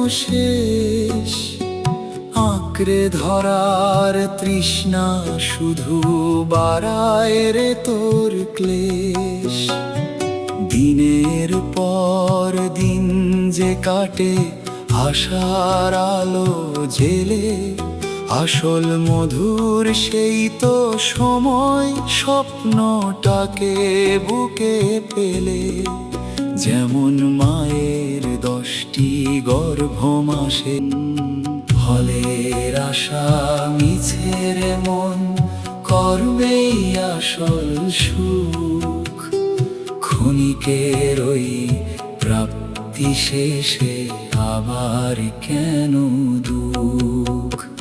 শেষ, আঁকড়ে ধরার তৃষ্ণা শুধু বাড়ায় রে তোর ক্লেশ। দিনের পর দিন যে কাটে আশার আলো জেলে, আসল মধুর সেই তো সময় স্বপ্নটাকে বুকে পেলে। যেমন মায়ের 10টি গর্ভ মাসে, ফলের আশা মিছের মন করবেই আসল সুখ। ক্ষণিকের ওই প্রাপ্তি শেষে আবার কেন দুঃখ।